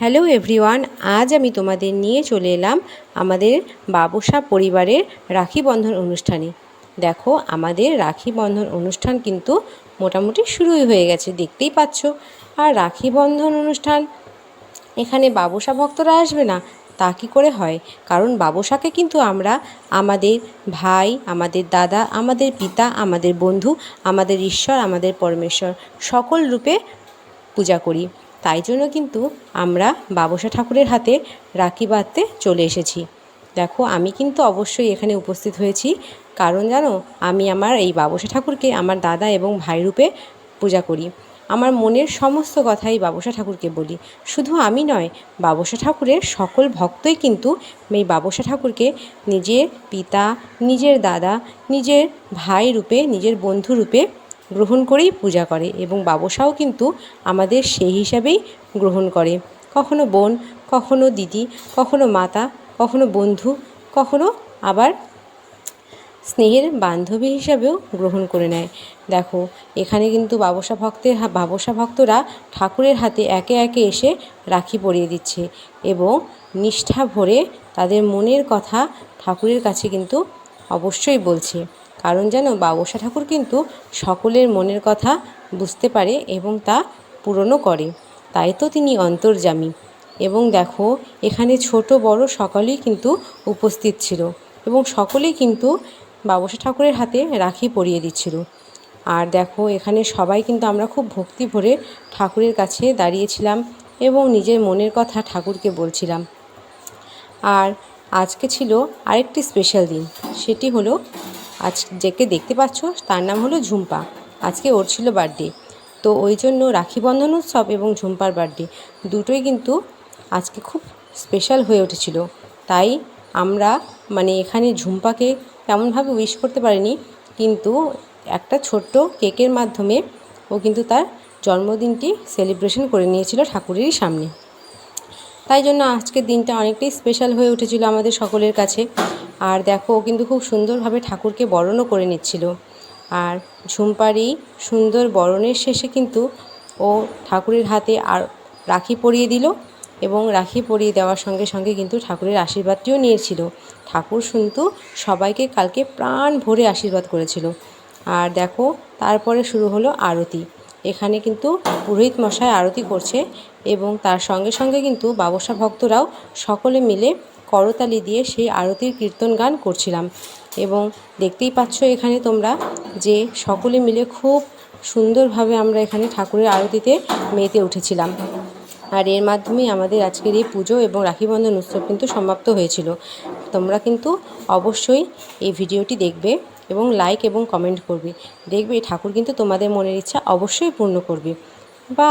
Hello everyone, আজ আমি তোমাদের নিয়ে চলে এলাম আমাদের বাবসা পরিবারের রাখি বন্ধন অনুষ্ঠানে। দেখো, আমাদের রাখি বন্ধন অনুষ্ঠান কিন্তু মোটামুটি শুরুই হয়ে গেছে, দেখতেই পাচ্ছ। আর রাখি বন্ধন অনুষ্ঠান এখানে বাবসা ভক্তরা আসবে না তা কী করে হয়? কারণ বাবসাকে কিন্তু আমরা আমাদের ভাই, আমাদের দাদা, আমাদের পিতা, আমাদের বন্ধু, আমাদের ঈশ্বর, আমাদের পরমেশ্বর সকল রূপে পূজা করি। তাই জন্য কিন্তু আমরা বাবসা ঠাকুরের হাতে রাখি বাঁধতে চলে এসেছি। দেখো, আমি কিন্তু অবশ্যই এখানে উপস্থিত হয়েছি, কারণ জানো, আমি আমার এই বাবসা ঠাকুরকে আমার দাদা এবং ভাই রূপে পূজা করি। আমার মনের সমস্ত কথাই বাবসা ঠাকুরকে বলি। শুধু আমি নয়, বাবসা ঠাকুরের সকল ভক্তই কিন্তু এই বাবসা ঠাকুরকে নিজের পিতা, নিজের দাদা, নিজের ভাই রূপে, নিজের বন্ধু রূপে গ্রহণ করেই পূজা করে, এবং বাবসাও কিন্তু আমাদের সেই হিসাবেই গ্রহণ করে। কখনো বোন, কখনো দিদি, কখনো মাতা, কখনো বন্ধু, কখনো আবার স্নেহের বান্ধবী হিসাবেও গ্রহণ করে নেয়। দেখো, এখানে কিন্তু বাবসা ভক্তরা ঠাকুরের হাতে একে একে এসে রাখি পরিয়ে দিচ্ছে এবং নিষ্ঠা ভরে তাদের মনের কথা ঠাকুরের কাছে কিন্তু অবশ্যই বলছে। কারণ জানো, বাবসা ঠাকুর কিন্তু সকলের মনের কথা বুঝতে পারে এবং তা পূরণও করে, তাই তো তিনি অন্তর্যামী। এবং দেখো, এখানে ছোট বড় সকলেই কিন্তু উপস্থিত ছিল এবং সকলেই কিন্তু বাবসা ঠাকুরের হাতে রাখি পরিয়ে দিচ্ছিল। আর দেখো, এখানে সবাই কিন্তু আমরা খুব ভক্তি ভরে ঠাকুরের কাছে দাঁড়িয়েছিলাম এবং নিজের মনের কথা ঠাকুরকে বলছিলাম। আর আজকে ছিল আরেকটি স্পেশাল দিন, সেটি হলো আজ যাকে দেখতে পাচ্ছ তার নাম হলো ঝুম্পা। আজকে ওর ছিল বার্থডে, তো ওই জন্য রাখি বন্ধন উৎসব এবং ঝুম্পার বার্থডে দুটোই কিন্তু আজকে খুব স্পেশাল হয়ে উঠেছিল। তাই আমরা এখানে ঝুম্পাকে তেমনভাবে উইশ করতে পারিনি, কিন্তু একটা ছোট্ট কেকের মাধ্যমে ও কিন্তু তার জন্মদিনটি সেলিব্রেশন করে নিয়েছিল ঠাকুরেরই সামনে। তাই জন্য আজকের দিনটা অনেকটাই স্পেশাল হয়ে উঠেছিল আমাদের সকলের কাছে। আর দেখো, ও কিন্তু খুব সুন্দরভাবে ঠাকুরকে বরণও করে নিচ্ছিল। আর ঝুম্পার এই সুন্দর বরণের শেষে কিন্তু ও ঠাকুরের হাতে আর রাখি পরিয়ে দিল এবং রাখি পরিয়ে দেওয়ার সঙ্গে সঙ্গে কিন্তু ঠাকুরের আশীর্বাদটিও নিয়েছিল। ঠাকুর কিন্তু সবাইকে কালকে প্রাণ ভরে আশীর্বাদ করেছিল। আর দেখো, তারপরে শুরু হলো আরতি। এখানে কিন্তু পুরোহিত মশাই আরতি করছে এবং তার সঙ্গে সঙ্গে কিন্তু বাবসা ভক্তরাও সকলে মিলে করতালি দিয়ে সেই আরতির কীর্তন গান করছিলাম। এবং দেখতেই পাচ্ছ এখানে তোমরা যে সকলে মিলে খুব সুন্দরভাবে আমরা এখানে ঠাকুরের আরতিতে মেতে উঠেছিলাম। আর এর মাধ্যমেই আমাদের আজকের এই পুজো এবং রাখি বন্ধন উৎসব কিন্তু সমাপ্ত হয়েছিল। তোমরা কিন্তু অবশ্যই এই ভিডিওটি দেখবে এবং লাইক এবং কমেন্ট করবে। দেখবে ঠাকুর কিন্তু তোমাদের মনের ইচ্ছা অবশ্যই পূর্ণ করবে। বা